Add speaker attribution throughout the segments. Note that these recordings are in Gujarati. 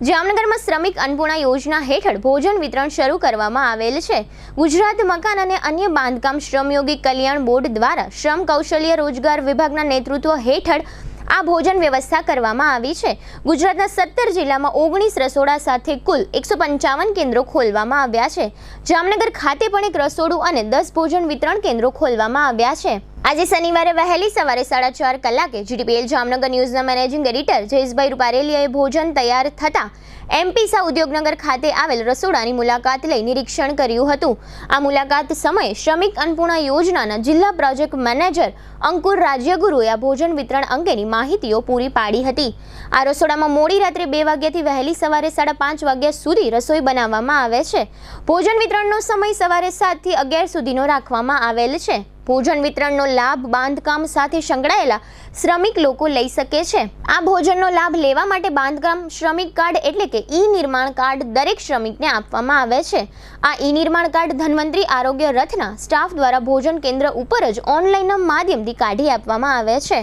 Speaker 1: જામનગરમાં શ્રમિક અન્નપૂર્ણા યોજના હેઠળ ભોજન વિતરણ શરૂ કરવામાં આવેલ છે। ગુજરાત મકાન અને અન્ય બાંધકામ શ્રમયોગી કલ્યાણ બોર્ડ દ્વારા શ્રમ કૌશલ્ય રોજગાર વિભાગના નેતૃત્વ હેઠળ આ ભોજન વ્યવસ્થા કરવામાં આવી છે। ગુજરાતના 17 જિલ્લામાં 19 રસોડા સાથે કુલ 155 કેન્દ્રો ખોલવામાં આવ્યા છે। જામનગર ખાતે પણ એક રસોડું અને 10 ભોજન વિતરણ કેન્દ્રો ખોલવામાં આવ્યા છે। આજે શનિવારે વહેલી સવારે 4:30 કલાકે જીટીપીએલ જામનગર ન્યૂઝના મેનેજિંગ એડિટર જયેશભાઈ રૂપારેલિયાએ ભોજન તૈયાર થતા એમપી શાહ ઉદ્યોગનગર ખાતે આવેલ રસોડાની મુલાકાત લઈ નિરીક્ષણ કર્યું હતું। આ મુલાકાત સમયે શ્રમિક અન્નપૂર્ણા યોજનાના જિલ્લા પ્રોજેક્ટ મેનેજર અંકુર રાજ્યગુરુએ આ ભોજન વિતરણ અંગેની માહિતીઓ પૂરી પાડી હતી। આ રસોડામાં મોડી રાત્રે 2 વાગ્યાથી વહેલી સવારે 5:30 વાગ્યા સુધી રસોઈ બનાવવામાં આવે છે। ભોજન વિતરણનો સમય સવારે 7 થી 11 સુધીનો રાખવામાં આવેલ છે। ભોજન વિતરણનો લાભ બાંધકામ સાથે સંકળાયેલા શ્રમિક લોકો લઈ શકે છે। આ ભોજનનો લાભ લેવા માટે બાંધકામ શ્રમિક કાર્ડ એટલે કે ઈ-નિર્માણ કાર્ડ દરેક શ્રમિકને આપવામાં આવે છે। આ ઈ-નિર્માણ કાર્ડ ધન્વંતરી આરોગ્ય રથના સ્ટાફ દ્વારા ભોજન કેન્દ્ર ઉપર જ ઓનલાઈનના માધ્યમથી કાઢી આપવામાં આવે છે।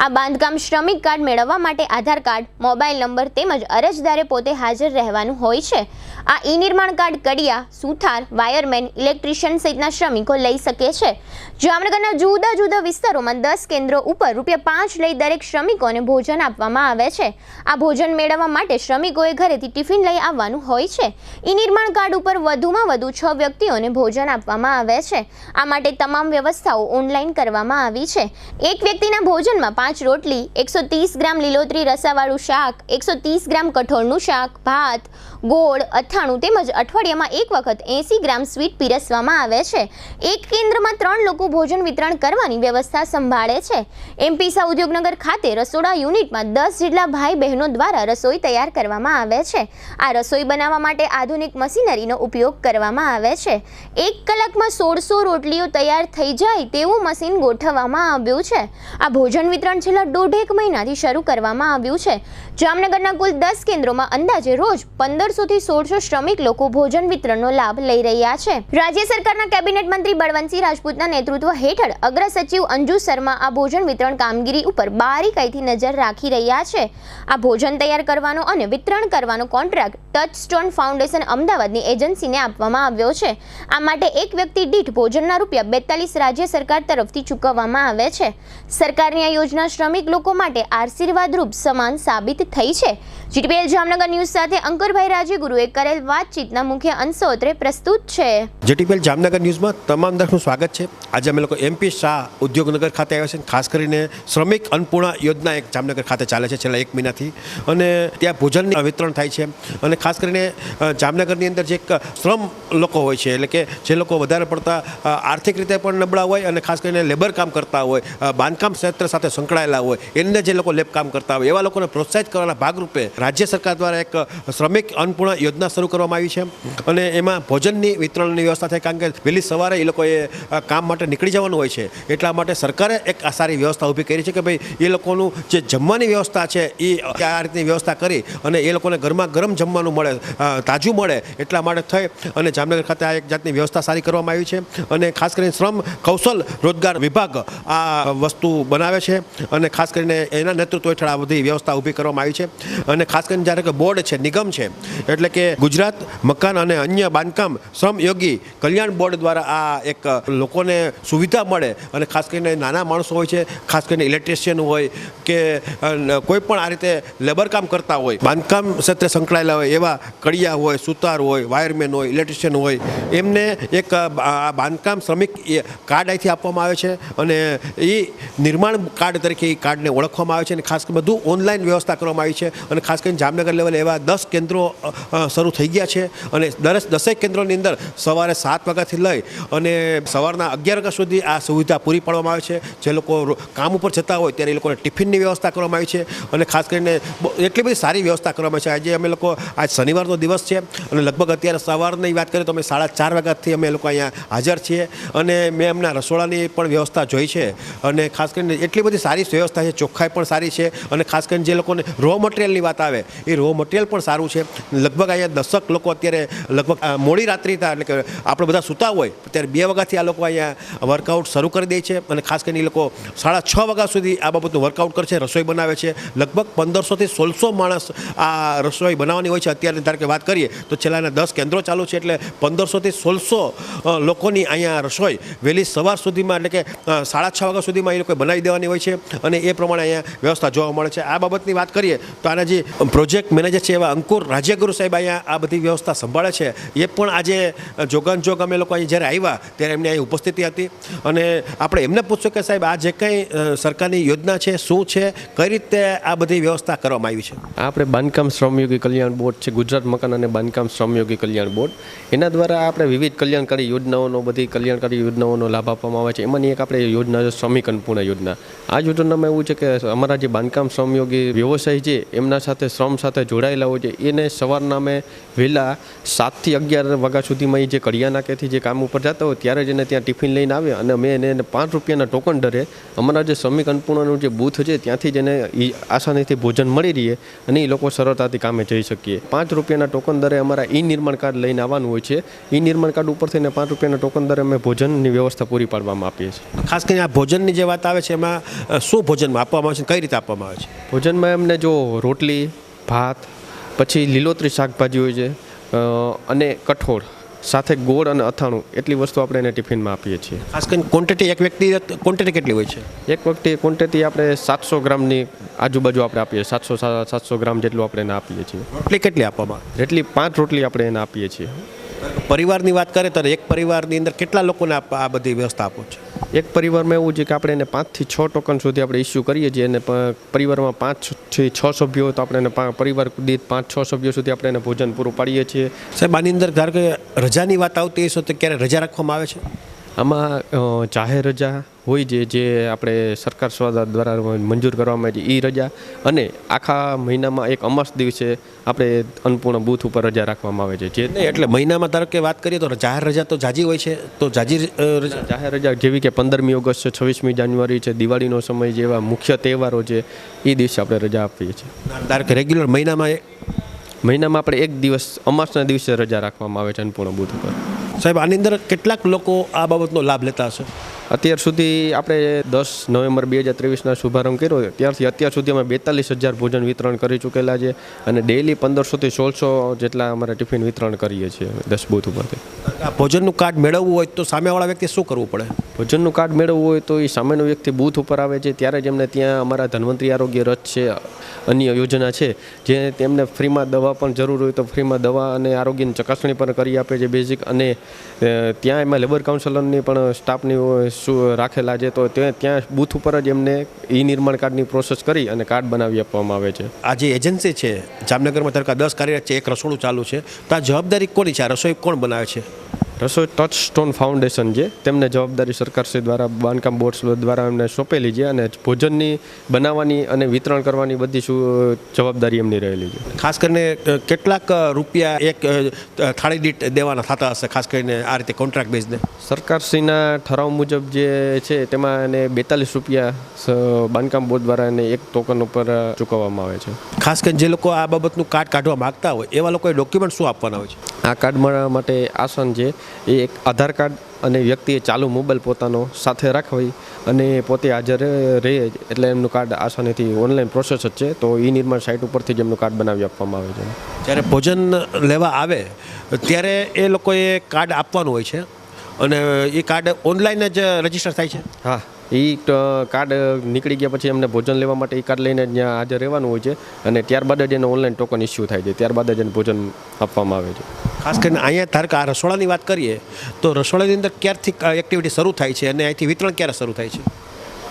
Speaker 1: આ બાંધકામ શ્રમિક કાર્ડ મેળવવા માટે આધાર કાર્ડ, મોબાઈલ નંબર તેમજ અરજદારે પોતે હાજર રહેવાનું હોય છે। આ ઈ-નિર્માણ કાર્ડ કડિયા, સુથાર, વાયરમેન, ઇલેક્ટ્રિશિયન સહિતના શ્રમિકો લઈ શકે છે। જામનગરના જુદા જુદા વિસ્તારોમાં 10 કેન્દ્રો ઉપર ₹5 લઈ દરેક શ્રમિકોને ભોજન આપવામાં આવે છે। આ ભોજન મેળવવા માટે શ્રમિકોએ ઘરેથી ટિફિન લઈ આવવાનું હોય છે। ઈ-નિર્માણ કાર્ડ ઉપર વધુમાં વધુ 6 વ્યક્તિઓને ભોજન આપવામાં આવે છે। આ માટે તમામ વ્યવસ્થાઓ ઓનલાઈન કરવામાં આવી છે। એક વ્યક્તિના ભોજનમાં 5 રોટલી, 130 ગ્રામ લીલોતરી રસાવાળું શાક, 130 ગ્રામ કઠોળનું શાક, ભાત, ગોળ, અથાણું તેમજ અઠવાડિયામાં એક વખત 80 ગ્રામ સ્વીટ પીરસવામાં આવે છે। એક કેન્દ્રમાં 3 લોકો ભોજન વિતરણ કરવાની વ્યવસ્થા સંભાળે છે। એમપી શાહ ઉદ્યોગનગર ખાતે રસોડા યુનિટમાં 10 જેટલા ભાઈ બહેનો દ્વારા રસોઈ તૈયાર કરવામાં આવે છે। આ રસોઈ બનાવવા માટે આધુનિક મશીનરીનો ઉપયોગ કરવામાં આવે છે। 1 કલાકમાં 1600 રોટલીઓ તૈયાર થઈ જાય તેવું મશીન ગોઠવવામાં આવ્યું છે। આ ભોજન વિતરણ છેલ્લા 1.5 મહિનાથી શરૂ કરવામાં આવ્યું છે। જામનગરના કુલ 10 કેન્દ્રોમાં અંદાજે રોજ 1500 થી 1600 શ્રમિક લોકો ભોજન વિતરણનો લાભ લઈ રહ્યા છે। રાજ્ય સરકારના કેબિનેટ મંત્રી બળવંતસિંહ રાજપૂતના નેતૃત્વ હેઠળ અગ્ર સચિવ અંજુ શર્મા આ ભોજન વિતરણ કામગીરી ઉપર બારીકાઈથી નજર રાખી રહ્યા છે। આ ભોજન તૈયાર કરવાનો અને વિતરણ કરવાનો કોન્ટ્રાક્ટ ટચસ્ટોન ફાઉન્ડેશન અમદાવાદની એજન્સીને આપવામાં આવ્યો છે। આ માટે એક વ્યક્તિ દીઠ ભોજનના ₹42 રાજ્ય સરકાર તરફથી ચૂકવવામાં આવે છે। સરકારની આ યોજના શ્રમિક લોકો માટે આશીર્વાદરૂપ સમાન સાબિત થઈ છે। જીટીપીએલ જામનગર ન્યૂઝ સાથે અંકુરભાઈ રાજ્યગુરુએ કરેલ વાતચીતના મુખ્ય અંશો અત્રે પ્રસ્તુત છે।
Speaker 2: જીટીપીએલ જામનગર ન્યૂઝમાં તમામ દર્શકનું સ્વાગત છે। આજે અમે લોકો એમપી શાહ ઉદ્યોગનગર ખાતે આવ્યા છે। ખાસ કરીને શ્રમિક અન્નપૂર્ણા યોજના એક જામનગર ખાતે ચાલે છે છેલ્લા 1 મહિનાથી, અને ત્યાં ભોજનની વિતરણ થાય છે। અને ખાસ કરીને જામનગરની અંદર જે શ્રમ લોકો હોય છે, એટલે કે જે લોકો વધારે પડતા આર્થિક રીતે પણ નબળા હોય અને ખાસ કરીને લેબર કામ કરતા હોય, બાંધકામ ક્ષેત્ર સાથે સંકળાયેલા હોય, એને જે લોકો લેબ કામ કરતા હોય એવા લોકોને પ્રોત્સાહિત કરવાના ભાગરૂપે રાજ્ય સરકાર દ્વારા એક શ્રમિક અન્નપૂર્ણા યોજના શરૂ કરવામાં આવી છે। અને એમાં ભોજનની વિતરણની વ્યવસ્થા થાય, કારણ કે વહેલી સવારે એ લોકોએ કામ માટે નીકળી જવાનું હોય છે, એટલા માટે સરકારે એક આ સારી વ્યવસ્થા ઊભી કરી છે કે ભાઈ એ લોકોનું જે જમવાની વ્યવસ્થા છે એ આ રીતની વ્યવસ્થા કરી અને એ લોકોને ગરમા ગરમ જમવાનું મળે, તાજું મળે, એટલા માટે થઈ અને જામનગર ખાતે આ એક જાતની વ્યવસ્થા સારી કરવામાં આવી છે। અને ખાસ કરીને શ્રમ કૌશલ રોજગાર વિભાગ આ વસ્તુ બનાવે છે અને ખાસ કરીને એના નેતૃત્વ હેઠળ આ બધી વ્યવસ્થા ઊભી કરવામાં આવી છે। અને ખાસ કરીને જ્યારે કે બોર્ડ છે, નિગમ છે, એટલે કે ગુજરાત મકાન અને અન્ય બાંધકામ શ્રમયોગી કલ્યાણ બોર્ડ દ્વારા આ એક લોકોને સુવિધા મળે અને ખાસ કરીને નાના માણસો હોય છે, ખાસ કરીને ઇલેક્ટ્રિશિયન હોય કે કોઈ પણ આ રીતે લેબર કામ કરતા હોય, બાંધકામ ક્ષેત્રે સંકળાયેલા હોય એવા કડિયા હોય, સુતાર હોય, વાયરમેન હોય, ઇલેક્ટ્રિશિયન હોય, એમને એક બાંધકામ શ્રમિક કાર્ડ અહીંથી આપવામાં આવે છે અને એ નિર્માણ કાર્ડ તરીકે એ કાર્ડને ઓળખવામાં આવે છે। અને ખાસ કરીને બધું ઓનલાઈન વ્યવસ્થા કરવામાં આવી છે। અને ખાસ કરીને જામનગર લેવલે એવા 10 કેન્દ્રો શરૂ થઈ ગયા છે અને 10 કેન્દ્રોની અંદર સવારે 7 વાગ્યાથી લઈ અને સવારના 11 વાગ્યા સુધી આ સુવિધા પૂરી પાડવામાં આવે છે। જે લોકો કામ ઉપર જતા હોય ત્યારે એ લોકોને ટિફિનની વ્યવસ્થા કરવામાં આવી છે અને ખાસ કરીને એટલી બધી સારી વ્યવસ્થા કરવામાં આવે છે। આજે અમે લોકો આ આજ શનિવારનો દિવસ છે અને લગભગ અત્યારે સવારની વાત કરીએ તો અમે 4:30 વાગ્યાથી અમે લોકો અહીંયા હાજર છીએ અને મેં એમના રસોડાની પણ વ્યવસ્થા જોઈ છે અને ખાસ કરીને એટલી બધી સારી વ્યવસ્થા છે, ચોખ્ખાઈ પણ સારી છે અને ખાસ કરીને જે લોકોને રો મટીરિયલની વાત આવે એ રો મટીરિયલ પણ સારું છે. લગભગ અહીંયા 10 લોકો અત્યારે લગભગ મોડી રાત્રિ થાય એટલે કે આપણે બધા સૂતા હોય ત્યારે 2 વાગ્યાથી આ લોકો અહીંયા વર્કઆઉટ શરૂ કરી દે છે અને ખાસ કરીને એ લોકો 6:30 વાગ્યા સુધી આ બાબતનું વર્કઆઉટ કરે છે, રસોઈ બનાવે છે. લગભગ 1500થી 1600 માણસ આ રસોઈ બનાવવાની હોય છે. અત્યારે ધારો કે વાત કરીએ તો છેલ્લાના 10 કેન્દ્રો ચાલુ છે એટલે 1500થી 1600 લોકોની અહીંયા રસોઈ વહેલી સવાર સુધીમાં એટલે કે 6:30 વાગ્યા સુધીમાં એ લોકો બનાવી દેવાની હોય છે અને એ પ્રમાણે અહીંયા વ્યવસ્થા જોવા મળે છે. આ બાબતની વાત કરીએ તો આના જે પ્રોજેક્ટ મેનેજર છે એવા અંકુર રાજ્યગુરુ સાહેબ અહીંયા આ બધી વ્યવસ્થા સંભાળે છે. એ પણ આજે જોગાનજોગ અમે લોકો અહીં જ્યારે આવ્યા ત્યારે એમની અહીં ઉપસ્થિતિ હતી અને આપણે એમને પૂછ્યું કે સાહેબ આ જે કંઈ સરકારની યોજના છે શું છે, કઈ રીતે આ બધી વ્યવસ્થા કરવામાં આવી છે?
Speaker 3: આપણે બાંધકામ શ્રમયોગી કલ્યાણ બોર્ડ છે, ગુજરાત મકાન અને બાંધકામ શ્રમયોગી કલ્યાણ બોર્ડ, એના દ્વારા આપણે વિવિધ કલ્યાણકારી યોજનાઓનો બધી કલ્યાણકારી યોજનાઓનો લાભ આપવામાં આવે છે. એમાંની એક આપણે યોજના છે શ્રમિક અન્નપૂર્ણા યોજના. આ યોજનામાં એવું છે કે અમારા જે બાંધકામ શ્રમયોગી વ્યવસાય છે એમના સાથે શ્રમ સાથે જોડાયેલા હોય છે એને સવારના અમે વહેલા 7 થી 11 વાગ્યા સુધીમાં એ જે કડિયા નાકેથી જે કામ ઉપર જતા હોય ત્યારે જ એને ત્યાં ટિફિન લઈને આવે અને અમે એને 5 રૂપિયાના ટોકન દરે અમારા જે શ્રમિક અન્નપૂર્ણાનું જે બૂથ છે ત્યાંથી જ એને આસાનીથી ભોજન મળી રહે અને એ લોકો સરળતાથી કામે જઈ શકીએ. 5 રૂપિયાના ટોકન દરે અમારા નિર્માણ કાર્ડ લઈને આવવાનું હોય છે. નિર્માણ કાર્ડ ઉપરથી 5 રૂપિયાના ટોકન દરે અમે ભોજનની વ્યવસ્થા પૂરી પાડવામાં આપીએ છીએ.
Speaker 2: ખાસ કરીને આ ભોજનની જે વાત આવે છે એમાં શું ભોજનમાં આપવામાં આવે છે, કઈ રીતે આપવામાં આવે છે?
Speaker 3: ભોજનમાં એમને જો રોટલી, ભાત, પછી લીલોતરી શાકભાજી હોય છે અને કઠોળ સાથે ગોળ અને અથાણું એટલી વસ્તુ આપણે એને ટિફિનમાં આપીએ છીએ.
Speaker 2: ખાસ કરીને ક્વોન્ટિટી એક વ્યક્તિ ક્વોન્ટિટી કેટલી હોય છે?
Speaker 3: એક વખતે ક્વોન્ટિટી આપણે 700 ગ્રામની આજુબાજુ આપણે આપીએ, 700 ગ્રામ જેટલું આપણે એને આપીએ છીએ.
Speaker 2: રોટલી કેટલી આપવામાં?
Speaker 3: એટલી 5 રોટલી આપણે એને આપીએ છીએ.
Speaker 2: પરિવારની વાત કરીએ તો એક પરિવારની અંદર કેટલા લોકોને આ બધી વ્યવસ્થા આપો છો?
Speaker 3: એક પરિવારમાં એવું છે કે આપણે એને 5 થી 6 ટોકન સુધી આપણે ઇસ્યુ કરીએ છીએ અને પરિવારમાં 5 થી 6 સભ્યો તો આપણે એને પરિવાર દીઠ 5-6 સભ્યો સુધી આપણે એને ભોજન પૂરું પાડીએ છીએ.
Speaker 2: સાહેબ આની અંદર ધારો કે રજાની વાત આવતી હશે તો ક્યારે રજા રાખવામાં આવે છે?
Speaker 3: આમાં જાહેર રજા હોય છે જે આપણે સરકાર દ્વારા મંજૂર કરવામાં આવે છે એ રજા અને આખા મહિનામાં એક અમાસ દિવસે આપણે અન્નપૂર્ણા બૂથ ઉપર રજા રાખવામાં આવે છે. જે
Speaker 2: નહીં એટલે મહિનામાં ધારો કે વાત કરીએ તો જાહેર રજા તો જાજી હોય છે, તો જાજી
Speaker 3: જાહેર રજા જેવી કે 15મી ઓગસ્ટ છે, 26મી જાન્યુઆરી છે, દિવાળીનો સમય જેવા મુખ્ય તહેવારો છે એ દિવસે આપણે રજા આપીએ છીએ.
Speaker 2: ધારો કે રેગ્યુલર મહિનામાં
Speaker 3: આપણે એક દિવસ અમાસના દિવસે રજા રાખવામાં આવે છે અન્નપૂર્ણા બૂથ ઉપર.
Speaker 2: સાહેબ આની અંદર કેટલાક લોકો આ બાબતનો લાભ લેતા હશે?
Speaker 3: અત્યાર સુધી આપણે 10 નવેમ્બર 2023ના શુભારંભ કર્યો ત્યારથી અત્યાર સુધી અમે 42,000 ભોજન વિતરણ કરી ચૂકેલા છે અને ડેઇલી 1500થી 1600 જેટલા અમારા ટિફિન વિતરણ કરીએ છીએ 10 બૂથ ઉપરથી.
Speaker 2: આ ભોજનનું કાર્ડ મેળવવું હોય તો સામેવાળા વ્યક્તિ શું કરવું પડે?
Speaker 3: ભોજનનું કાર્ડ મેળવવું હોય તો એ સામેનો વ્યક્તિ બૂથ ઉપર આવે છે ત્યારે જ એમને ત્યાં અમારા ધન્વંતરી આરોગ્ય રથ છે, અન્ય યોજના છે જે તેમને ફ્રીમાં દવા પણ જરૂર હોય તો ફ્રીમાં દવા અને આરોગ્યની ચકાસણી પણ કરી આપે છે બેઝિક. અને ત્યાં એમાં લેબર કાઉન્સિલરની પણ સ્ટાફની શું રાખેલા છે તો ત્યાં બૂથ ઉપર જ એમને નિર્માણ કાર્ડની પ્રોસેસ કરી અને કાર્ડ બનાવી આપવામાં આવે છે.
Speaker 2: આ જે એજન્સી છે જામનગરમાં ધારો કે 10 કાર્યરત છે, એક રસોડું ચાલુ છે, તો આ જવાબદારી કોની છે? આ રસોઈ કોણ બનાવે છે?
Speaker 3: રસોઈ ટચસ્ટોન ફાઉન્ડેશન છે તેમને જવાબદારી સરકારશ્રી દ્વારા બાંધકામ બોર્ડ દ્વારા એમને સોંપેલી છે અને ભોજનની બનાવવાની અને વિતરણ કરવાની બધી જવાબદારી એમની રહેલી છે.
Speaker 2: ખાસ કરીને કેટલાક રૂપિયા એક થાળી દીઠ દેવાના થતા હશે ખાસ કરીને આ રીતે કોન્ટ્રાક્ટ બેઝને?
Speaker 3: સરકારશ્રીના ઠરાવ મુજબ જે છે તેમાં એને 42 રૂપિયા બાંધકામ બોર્ડ દ્વારા એને એક ટોકન ઉપર ચૂકવવામાં આવે છે.
Speaker 2: ખાસ કરીને જે લોકો આ બાબતનું કાર્ડ કાઢવા માગતા હોય એવા લોકોએ ડોક્યુમેન્ટ શું આપવાના હોય છે?
Speaker 3: આ કાર્ડ માટે આસાન છે એ એક આધાર કાર્ડ અને વ્યક્તિએ ચાલુ મોબાઈલ પોતાનો સાથે રાખવી અને પોતે હાજર રહે એટલે એમનું કાર્ડ આસાનીથી ઓનલાઈન પ્રોસેસ જ છે તો નિર્માણ સાઇટ ઉપરથી જ એમનું કાર્ડ બનાવી આપવામાં આવે છે.
Speaker 2: જ્યારે ભોજન લેવા આવે ત્યારે એ લોકોએ કાર્ડ આપવાનું હોય છે અને એ કાર્ડ ઓનલાઈન જ રજીસ્ટર થાય છે?
Speaker 3: હા, એ કાર્ડ નીકળી ગયા પછી એમને ભોજન લેવા માટે એ કાર્ડ લઈને ત્યાં હાજર રહેવાનું હોય છે અને ત્યારબાદ જ એને ઓનલાઈન ટોકન ઇસ્યુ થાય છે, ત્યારબાદ જ એને ભોજન આપવામાં આવે છે.
Speaker 2: ખાસ કરીને અહીંયા ધારો કે આ રસોડાની વાત કરીએ તો રસોડાની અંદર ક્યારથી એક્ટિવિટી શરૂ થાય છે અને અહીંથી વિતરણ ક્યારે શરૂ થાય છે?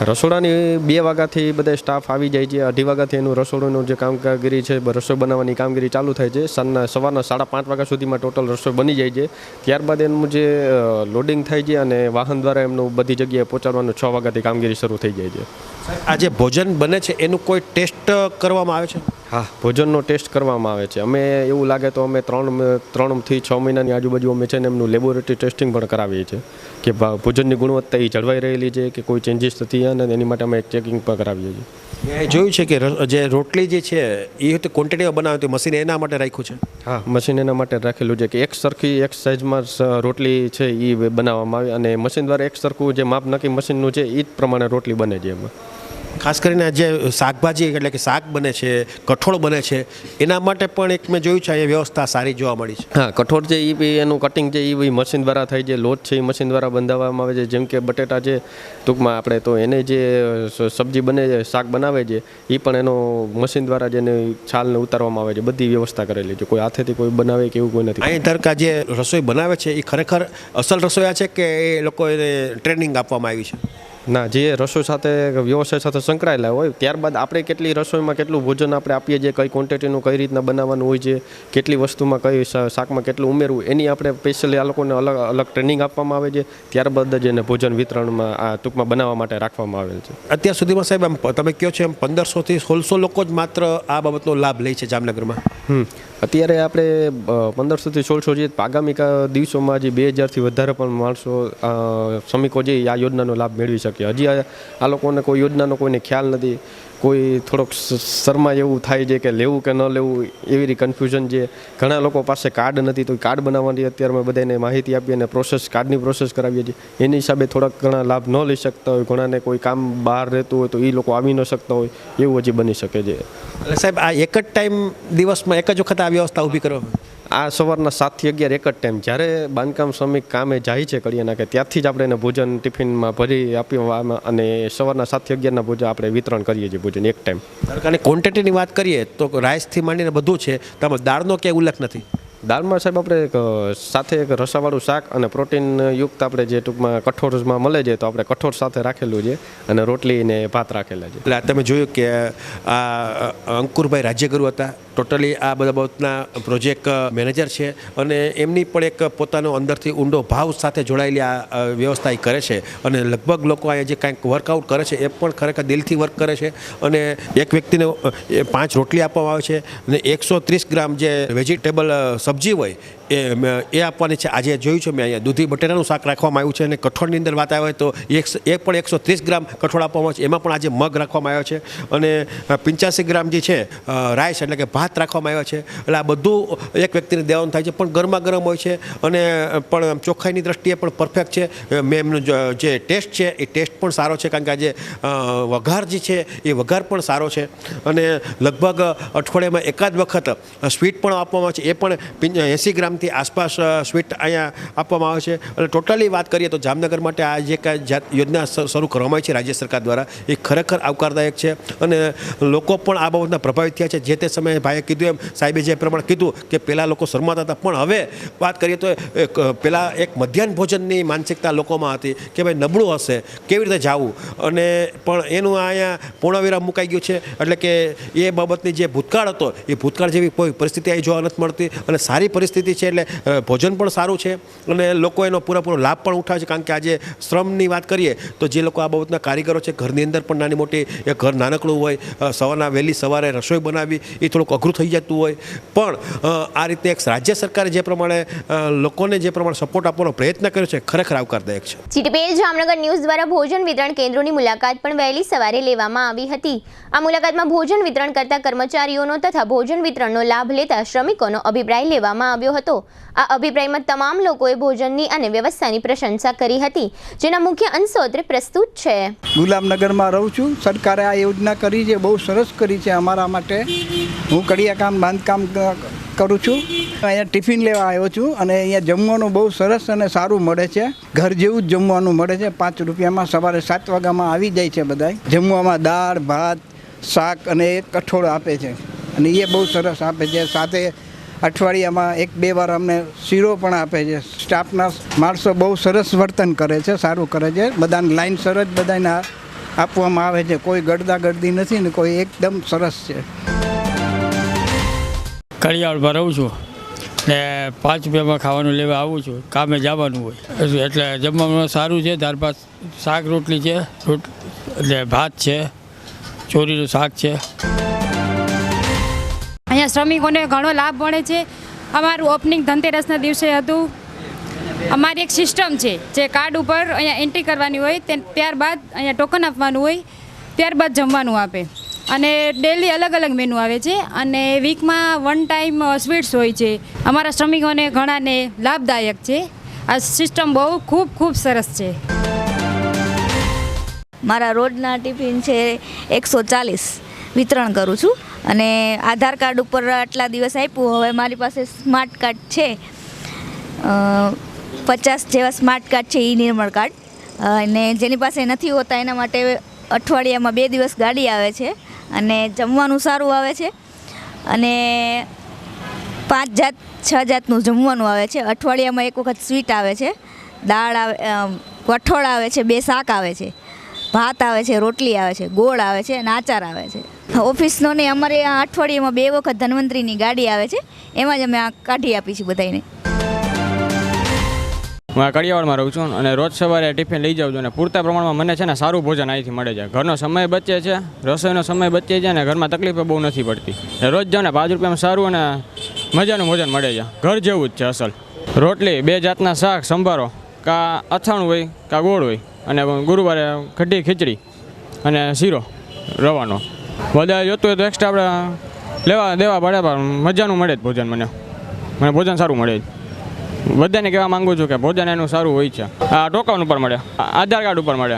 Speaker 3: રસોડાની 2 વાગ્યાથી બધા સ્ટાફ આવી જાય છે, 2:30 વાગ્યાથી એનું રસોડાનું જે કામગીરી છે રસોઈ બનાવવાની કામગીરી ચાલુ થાય છે. સવારના 5:30 વાગ્યા સુધીમાં ટોટલ રસોઈ બની જાય છે. ત્યારબાદ એનું જે લોડિંગ થાય છે અને વાહન દ્વારા એમનું બધી જગ્યાએ પહોંચાડવાનું 6 વાગ્યાથી કામગીરી શરૂ થઈ જાય છે.
Speaker 2: આ જે ભોજન બને છે એનું કોઈ ટેસ્ટ કરવામાં આવે છે?
Speaker 3: હા, ભોજનનો ટેસ્ટ કરવામાં આવે છે. અમે એવું લાગે તો અમે 3 થી 6 મહિનાની આજુબાજુ અમે છે ને એમનું લેબોરેટરી ટેસ્ટિંગ પણ કરાવીએ છીએ કે ભોજનની ગુણવત્તા એ જળવાઈ રહેલી છે કે કોઈ ચેન્જીસ નથી અને એની માટે અમે ચેકિંગ પણ કરાવીએ છીએ.
Speaker 2: મેં જોયું છે કે જે રોટલી જે છે એ ક્વોન્ટિટીમાં બનાવે તો મશીન એના માટે રાખ્યું છે.
Speaker 3: હા, મશીન એના માટે રાખેલું છે કે એક સાઇઝમાં રોટલી છે એ બનાવવામાં આવે અને મશીન દ્વારા એક સરખું જે માપ નક્કી મશીનનું છે એ જ પ્રમાણે રોટલી બને છે એમાં.
Speaker 2: ખાસ કરીને જે શાકભાજી એટલે કે શાક બને છે, કઠોળ બને છે, એના માટે પણ એક મેં જોયું છે અહીંયા વ્યવસ્થા સારી જોવા મળી છે.
Speaker 3: હા, કઠોળ છે એ બી એનું કટિંગ છે એ બી મશીન દ્વારા થાય છે. લોટ છે એ મશીન દ્વારા બંધાવવામાં આવે છે. જેમ કે બટેટા છે ટૂંકમાં આપણે તો એને જે સબ્જી બને છે, શાક બનાવે છે એ પણ એનો મશીન દ્વારા જ એને છાલને ઉતારવામાં આવે છે. બધી વ્યવસ્થા કરેલી છે. કોઈ હાથેથી કોઈ બનાવે કે એવું કોઈ નથી.
Speaker 2: અહીં ધરકા જે રસોઈ બનાવે છે એ ખરેખર અસલ રસોઈયા છે કે એ લોકો એને ટ્રેનિંગ આપવામાં આવી છે?
Speaker 3: ના, જે રસોઈ સાથે વ્યવસાય સાથે સંકળાયેલા હોય ત્યારબાદ આપણે કેટલી રસોઈમાં કેટલું ભોજન આપણે આપીએ છીએ, કઈ ક્વોન્ટિટીનું કઈ રીતના બનાવવાનું હોય છે, કેટલી વસ્તુમાં કઈ શાકમાં કેટલું ઉમેરવું, એની આપણે સ્પેશિયલી આ લોકોને અલગ અલગ ટ્રેનિંગ આપવામાં આવે છે. ત્યારબાદ જ એને ભોજન વિતરણમાં આ ટૂંકમાં બનાવવા માટે રાખવામાં આવેલ છે.
Speaker 2: અત્યાર સુધીમાં સાહેબ આમ તમે કહો છો એમ 1500 થી 1600 લોકો જ માત્ર આ બાબતનો લાભ લે છે જામનગરમાં.
Speaker 3: અત્યારે આપણે 1500 થી 1600 જે આગામી દિવસોમાં હજી 2000થી વધારે પણ માણસો શ્રમિકો જે આ યોજનાનો લાભ મેળવી શકે. હજી આ લોકોને કોઈ યોજનાનો કોઈને ખ્યાલ નથી. કોઈ થોડોક શરમાય એવું થાય છે કે લેવું કે ન લેવું એવી કન્ફ્યુઝન છે. ઘણા લોકો પાસે કાર્ડ નથી તો કાર્ડ બનાવવાની અત્યારે અમે બધાને માહિતી આપી અને કાર્ડની પ્રોસેસ કરાવીએ છીએ. એની હિસાબે થોડાક ઘણા લાભ ન લઈ શકતા હોય, ઘણાને કોઈ કામ બહાર રહેતું હોય તો એ લોકો આવી ન શકતા હોય, એવું હજી બની શકે છે.
Speaker 2: એટલે સાહેબ આ એક જ ટાઈમ દિવસમાં એક જ વખત આ વ્યવસ્થા ઊભી કરો?
Speaker 3: આ સવારના 7 થી 11 એક જ ટાઈમ જ્યારે બાંધકામ શ્રમિક કામે જાય છે કડિયા નાખે ત્યારથી જ આપણે એને ભોજન ટિફિનમાં ભરી આપીએ અને સવારના 7 થી 11ના ભોજન આપણે વિતરણ કરીએ છીએ ભોજન એક ટાઈમ.
Speaker 2: અને ક્વોન્ટિટીની વાત કરીએ તો રાઈસથી માંડીને બધું છે, તો દાળનો ક્યાંય ઉલ્લેખ નથી?
Speaker 3: દાળમાં સાહેબ આપણે સાથે એક રસાવાળું શાક અને પ્રોટીનયુક્ત આપણે જે ટૂંકમાં કઠોળમાં મળે છે તો આપણે કઠોળ સાથે રાખેલું છે અને રોટલી ને ભાત રાખેલા છે.
Speaker 2: એટલે તમે જોયું કે આ અંકુરભાઈ રાજ્યગુરુ હતા, ટોટલી આ બધા બાબતના પ્રોજેક્ટ મેનેજર છે અને એમની પણ એક પોતાનો અંદરથી ઊંડો ભાવ સાથે જોડાયેલી આ વ્યવસ્થા એ કરે છે. અને લગભગ લોકો અહીંયા જે કાંઈક વર્કઆઉટ કરે છે એ પણ ખરેખર દિલથી વર્ક કરે છે. અને એક વ્યક્તિને 5 રોટલી આપવામાં આવે છે અને 130 ગ્રામ જે વેજીટેબલ સબ્જી હોય એ આપવાની છે. આજે જોયું છે મેં અહીંયા દૂધી બટેટાનું શાક રાખવામાં આવ્યું છે અને કઠોળની અંદર વાત આવે તો એ પણ 130 ગ્રામ કઠોળ આપવામાં આવે છે. એમાં પણ આજે મગ રાખવામાં આવ્યો છે અને 85 ગ્રામ જે છે રાઈસ એટલે કે ભાત રાખવામાં આવ્યા છે. એટલે આ બધું એક વ્યક્તિને દેવાનું થાય છે, પણ ગરમા ગરમ હોય છે અને પણ ચોખ્ખાઈની દ્રષ્ટિએ પણ પરફેક્ટ છે. મેં એમનો જે ટેસ્ટ છે એ ટેસ્ટ પણ સારો છે, કારણ કે આજે વઘાર જે છે એ વઘાર પણ સારો છે. અને લગભગ અઠવાડિયામાં એકાદ વખત સ્વીટ પણ આપવામાં આવે છે, એ પણ 80 ગ્રામથી આસપાસ સ્વીટ અહીંયા આપવામાં આવે છે. અને ટોટલી વાત કરીએ તો જામનગર માટે આ જે કાંઈ યોજના શરૂ કરવામાં આવી છે રાજ્ય સરકાર દ્વારા એ ખરેખર આવકારદાયક છે અને લોકો પણ આ બાબતના પ્રભાવિત થયા છે. જે તે સમયે ભાઈએ કીધું એમ, સાહેબે જે પ્રમાણે કીધું કે પહેલાં લોકો શરમાતા હતા, પણ હવે વાત કરીએ તો પહેલાં એક મધ્યાહન ભોજનની માનસિકતા લોકોમાં હતી કે ભાઈ નબળું હશે, કેવી રીતે જવું, અને પણ એનું અહીંયા પૂર્ણવિરામ મુકાઈ ગયું છે. એટલે કે એ બાબતની જે ભૂતકાળ હતો એ ભૂતકાળ જેવી કોઈ પરિસ્થિતિ અહીં જોવા નથી મળતી અને સારી પરિસ્થિતિ છે. એટલે ભોજન પણ સારું છે અને લોકો એનો પૂરેપૂરો લાભ પણ ઉઠાવે છે. કારણ કે આજે શ્રમની વાત કરીએ તો જે લોકો આ બાબતના કારીગરો છે, ઘરની અંદર પણ નાની મોટી એક ઘર નાનકડું હોય, વહેલી સવારે રસોઈ બનાવવી એ થોડુંક અઘરું થઈ જતું હોય, પણ આ રીતે એક રાજ્ય સરકારે જે પ્રમાણે લોકોને જે પ્રમાણે સપોર્ટ આપવાનો પ્રયત્ન કર્યો છે ખરેખર આવકારદાયક છે.
Speaker 1: જીટીપીએલ જામનગર ન્યૂઝ દ્વારા ભોજન વિતરણ કેન્દ્રોની મુલાકાત પણ વહેલી સવારે લેવામાં આવી હતી. આ મુલાકાતમાં ભોજન વિતરણ કરતા કર્મચારીઓનો તથા ભોજન વિતરણનો લાભ લેતા શ્રમિકોનો અભિપ્રાય લેવામાં આવ્યો હતો. આ અભિપ્રાયમાં તમામ લોકોએ ભોજનની અને વ્યવસ્થાની પ્રશંસા કરી હતી, જેના મુખ્ય અંશો અત્રે પ્રસ્તુત છે.
Speaker 4: ગુલામનગરમાં રહું છું. સરકારે આ યોજના કરી છે, બહુ સરસ કરી છે અમારા માટે. હું કડિયાકામ બાંધકામ કરું છું. અહીંયા ટિફિન લેવા આવ્યો છું અને અહીંયા જમવાનું બહુ સરસ અને સારું મળે છે. ઘર જેવું જ જમવાનું મળે છે. 5 રૂપિયામાં સવારે 7 વાગ્યામાં આવી જાય છે બધાય. જમવામાં દાળ ભાત શાક અને એક કઠોળ આપે છે અને એ બહુ સરસ આપે છે. સાથે અઠવાડિયામાં 1-2 વાર અમને શીરો પણ આપે છે. સ્ટાફના માણસો બહુ સરસ વર્તન કરે છે, સારું કરે છે. બધાને લાઈનસર જ બધાને આપવામાં આવે છે. કોઈ ગળદાગળદી નથી ને કોઈ એકદમ સરસ છે.
Speaker 5: કડિયાળમાં રહું છું ને 5 રૂપિયામાં ખાવાનું લેવા આવું છું. કામે જવાનું હોય એટલે જમવામાં સારું છે. દાળ ભાત શાક રોટલી છે, એટલે ભાત છે, ચોરીનું શાક છે.
Speaker 6: અહીંયા શ્રમિકોને ઘણો લાભ મળે છે. અમારું ઓપનિંગ ધનતેરસના દિવસે હતું. અમારી એક સિસ્ટમ છે જે કાર્ડ ઉપર અહીંયા એન્ટ્રી કરવાની હોય ત્યારબાદ અહીંયા ટોકન આપવાનું હોય, ત્યારબાદ જમવાનું આપે. અને ડેલી અલગ અલગ મેનુ આવે છે અને વીકમાં 1 ટાઈમ સ્વીટ્સ હોય છે. અમારા શ્રમિકોને ઘણાને લાભદાયક છે. આ સિસ્ટમ બહુ ખૂબ સરસ છે.
Speaker 7: મારા રોજના ટિફિન છે 140 વિતરણ કરું છું અને આધાર કાર્ડ ઉપર આટલા દિવસ આપ્યું. હવે મારી પાસે સ્માર્ટ કાર્ડ છે, 50 જેવા સ્માર્ટ કાર્ડ છે, ઈ નિર્મળ કાર્ડ. અને જેની પાસે નથી હોતા એના માટે અઠવાડિયામાં 2 દિવસ ગાડી આવે છે અને જમવાનું સારું આવે છે. અને 5-6 જાતનું જમવાનું આવે છે. અઠવાડિયામાં એક વખત સ્વીટ આવે છે, દાળ આવે, કઠોળ આવે છે, 2 શાક આવે છે, ભાત આવે છે, રોટલી આવે છે, ગોળ આવે છે અને આચાર આવે છે. ઓફિસનો ને અમારે આ અઠવાડિયામાં 2 વખત ધન્વંતરીની ગાડી આવે છે, એમાં જ અમે આ કાઢી આપી છીએ બધાને.
Speaker 8: હું આ કડિયાવાડમાં રહું છું અને રોજ સવારે ટિફિન લઈ જાઉં છું અને પૂરતા પ્રમાણમાં મને છે ને સારું ભોજન અહીંથી મળે છે. ઘરનો સમય બચે છે, રસોઈનો સમય બચે છે અને ઘરમાં તકલીફો બહુ નથી પડતી. રોજ જાઉં ને 5 રૂપિયામાં સારું અને મજાનું ભોજન મળે છે. ઘર જેવું જ છે અસલ. રોટલી, 2 જાતના શાક, સંભારો, કાં અથાણું હોય કાં ગોળ હોય અને ગુરુવારે કઢી ખીચડી અને શીરો રવાનો. વધારે જોતું હોય તો એક્સ્ટ્રા આપણે લેવા દેવા પડે પણ મજાનું મળે જ ભોજન. મને ભોજન સારું મળે જ. બધાને કહેવા માંગુ છું કે ભોજન એનું સારું હોય છે. આ ટોકન ઉપર મળે, આધાર કાર્ડ ઉપર મળે,